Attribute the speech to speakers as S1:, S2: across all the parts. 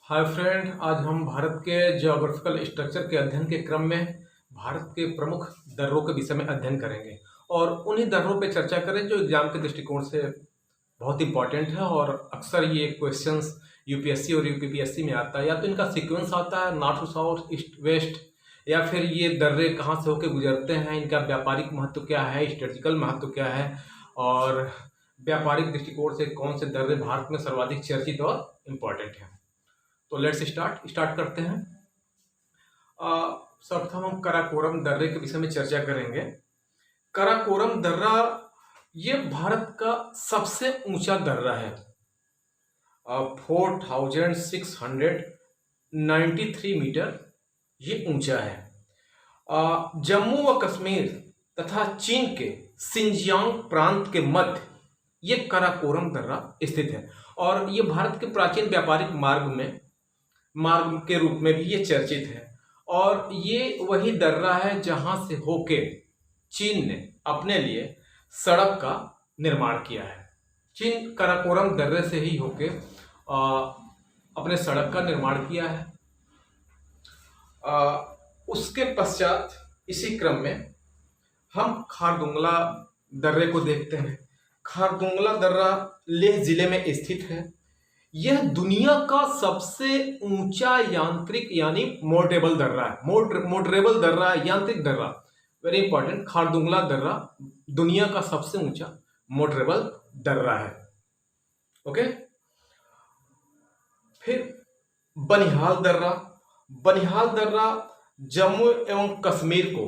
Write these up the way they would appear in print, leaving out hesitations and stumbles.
S1: Hi friend, आज हम भारत के ज्योग्राफिकल स्ट्रक्चर के अध्ययन के क्रम में भारत के प्रमुख दर्रों के विषय में अध्ययन करेंगे और उन्हीं दर्रों पे चर्चा करें जो एग्जाम के दृष्टिकोण से बहुत इंपॉर्टेंट है। और अक्सर ये क्वेश्चंस यूपीएससी और यूपीपीएससी में आता है, या तो इनका सीक्वेंस आता है north to south, east west, या फिर ये दर्रे कहाँ से होकर गुजरते हैं, इनका व्यापारिक महत्व क्या है, स्ट्रेटेजिकल महत्व क्या है, और व्यापारिक दृष्टिकोण से कौन से दर्रे भारत में सर्वाधिक चर्चित और इम्पोर्टेंट है। तो लेट्स स्टार्ट करते हैं। सर्वप्रथम हम कराकोरम दर्रे के विषय में चर्चा करेंगे। कराकोरम दर्रा ये भारत का सबसे ऊंचा दर्रा है। 4693 मीटर ये ऊंचा है। जम्मू व कश्मीर तथा चीन के सिंजियांग प्रांत के मध्य ये कराकोरम दर्रा स्थित है और ये भारत के प्राचीन व्यापारिक मार्ग के रूप में भी ये चर्चित है। और ये वही दर्रा है जहां से होके चीन ने अपने लिए सड़क का निर्माण किया है। चीन कराकोरम दर्रे से ही होके अपने सड़क का निर्माण किया है। उसके पश्चात इसी क्रम में हम खारदुंगला दर्रे को देखते हैं। खारदुंगला दर्रा लेह जिले में स्थित है। यह दुनिया का सबसे ऊंचा यांत्रिक यानी मोटरेबल दर्रा है। मोटरेबल दर्रा, यांत्रिक दर्रा, वेरी इंपॉर्टेंट। खारदुंगला दर्रा दुनिया का सबसे ऊंचा मोटरेबल दर्रा है। ओके, फिर बनिहाल दर्रा जम्मू एवं कश्मीर को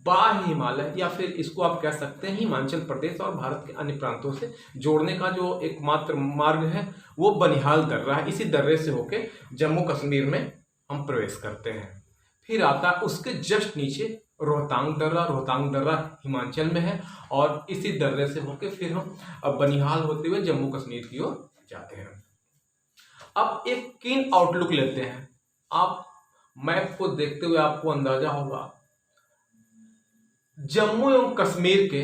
S1: बाह्य हिमालय या फिर इसको आप कह सकते हैं हिमाचल प्रदेश और भारत के अन्य प्रांतों से जोड़ने का जो एकमात्र मार्ग है वो बनिहाल दर्रा है। इसी दर्रे से होके जम्मू कश्मीर में हम प्रवेश करते हैं। फिर आता है उसके जस्ट नीचे रोहतांग दर्रा हिमाचल में है और इसी दर्रे से होके फिर हम बनिहाल होते हुए जम्मू कश्मीर की ओर जाते हैं। अब एक कीन आउटलुक लेते हैं। आप मैप को देखते हुए आपको अंदाजा होगा, जम्मू एवं कश्मीर के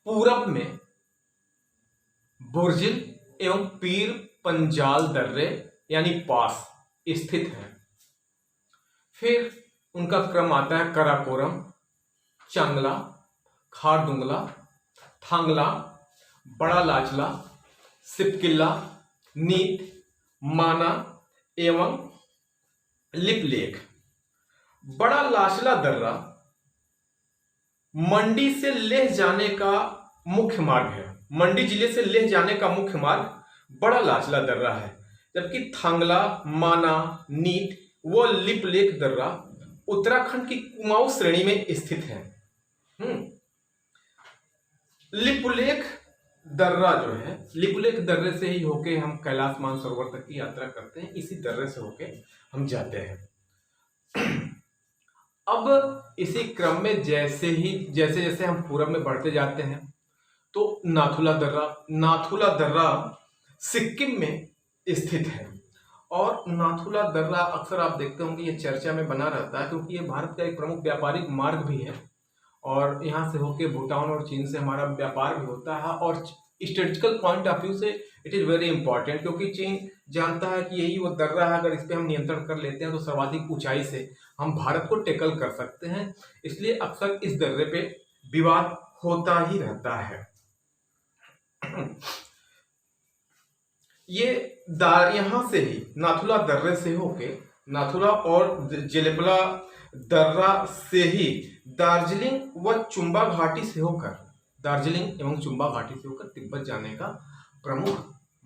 S1: पूरब में बुर्जिल एवं पीर पंजाल दर्रे यानी पास स्थित है। फिर उनका क्रम आता है कराकोरम, चांगला, खारदुंगला, थांगला, बड़ा लाचला, सिपकिल्ला, नीत, माना एवं लिपलेख। बड़ा लाचला दर्रा मंडी से लेह जाने का मुख्य मार्ग है। मंडी जिले से लेह जाने का मुख्य मार्ग बड़ा लाचला दर्रा है, जबकि थांगला, माना, नीट व लिपलेख दर्रा उत्तराखंड की कुमाऊं श्रेणी में स्थित है। लिपुलेख दर्रा जो है, लिपुलेख दर्रे से ही होके हम कैलाश मानसरोवर तक की यात्रा करते हैं। इसी दर्रे से होके हम जाते हैं। अब इसी क्रम में जैसे जैसे हम पूरब में बढ़ते जाते हैं तो नाथुला दर्रा सिक्किम में स्थित है। और नाथुला दर्रा अक्सर आप देखते होंगे ये चर्चा में बना रहता है क्योंकि ये भारत का एक प्रमुख व्यापारिक मार्ग भी है और यहाँ से होके भूटान और चीन से हमारा व्यापार भी होता है। और स्ट्रेटेजिकल पॉइंट ऑफ व्यू से इट इज़ वेरी इंपॉर्टेंट क्योंकि चीन जानता है कि यही वो दर्रा है, अगर इस पर हम नियंत्रण कर लेते हैं तो सर्वाधिक ऊंचाई से हम भारत को टैकल कर सकते हैं। इसलिए अक्सर इस दर्रे पे विवाद होता ही रहता है। ये यहां से ही नाथुला दर्रे से होके नाथुला और जेलेपला दर्रा से ही दार्जिलिंग एवं चुंबा घाटी से होकर तिब्बत जाने का प्रमुख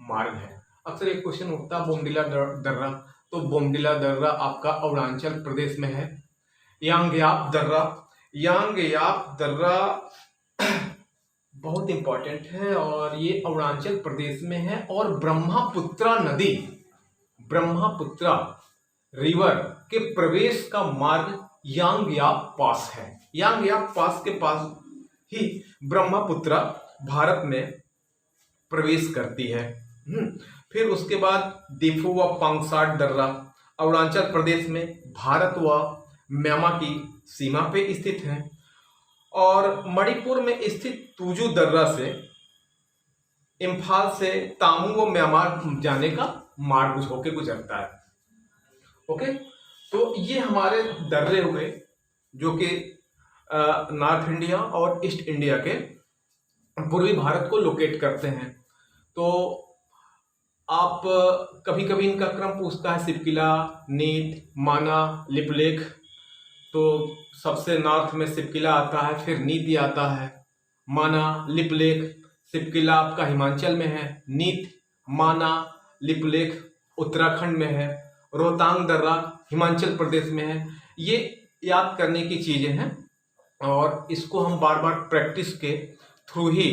S1: मार्ग है। अक्सर एक क्वेश्चन उठता है बोमडिला दर्रा, तो बोमडिला दर्रा आपका अरुणाचल प्रदेश में है। यांगयाप दर्रा बहुत इंपॉर्टेंट है और ये अरुणाचल प्रदेश में है। और ब्रह्मपुत्रा रिवर के प्रवेश का मार्ग यांगयाप पास है। यांगयाप पास के पास ही ब्रह्मपुत्रा भारत में प्रवेश करती है। फिर उसके बाद दिफू व पांगसाट दर्रा अरुणाचल प्रदेश में भारत व म्यांमार की सीमा पे स्थित है। और मणिपुर में स्थित तुजू दर्रा से इम्फाल से तामू व म्यांमार जाने का मार्ग होके गुजरता है। ओके, तो ये हमारे दर्रे हुए जो कि नॉर्थ इंडिया और ईस्ट इंडिया के पूर्वी भारत को लोकेट करते हैं। तो आप कभी कभी इनका क्रम पूछता है, सिपकिला, नीत, माना, लिपलेख। तो सबसे नॉर्थ में सिपकिला आता है, फिर नीति आता है, माना, लिपलेख। सिपकिला आपका हिमाचल में है, नीत, माना, लिपलेख उत्तराखंड में है, रोहतांग दर्रा हिमाचल प्रदेश में है। ये याद करने की चीजें हैं और इसको हम बार बार प्रैक्टिस के थ्रू ही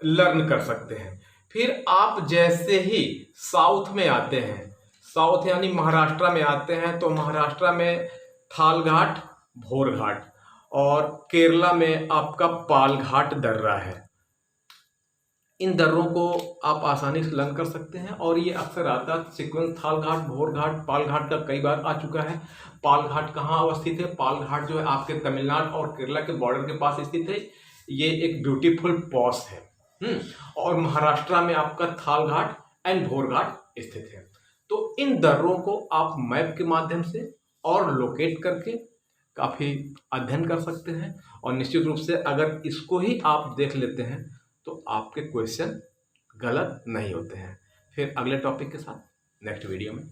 S1: लर्न कर सकते हैं। फिर आप जैसे ही साउथ में आते हैं, साउथ यानी महाराष्ट्र में आते हैं, तो महाराष्ट्र में थाल घाट, भोर घाट, और केरला में आपका पाल घाट दर्रा है। इन दर्रों को आप आसानी से लर्न कर सकते हैं और ये अक्सर आता है सीक्वेंस थाल घाट, भोर घाट, पाल घाट का कई बार आ चुका है। पाल घाट कहाँ अवस्थित है? पाल घाट जो है आपके तमिलनाडु और केरला के बॉर्डर के पास स्थित है। ये एक ब्यूटीफुल पॉस है। और महाराष्ट्र में आपका थाल घाट एंड भोर घाट स्थित है। तो इन दर्रों को आप मैप के माध्यम से और लोकेट करके काफी अध्ययन कर सकते हैं और निश्चित रूप से अगर इसको ही आप देख लेते हैं तो आपके क्वेश्चन गलत नहीं होते हैं। फिर अगले टॉपिक के साथ नेक्स्ट वीडियो में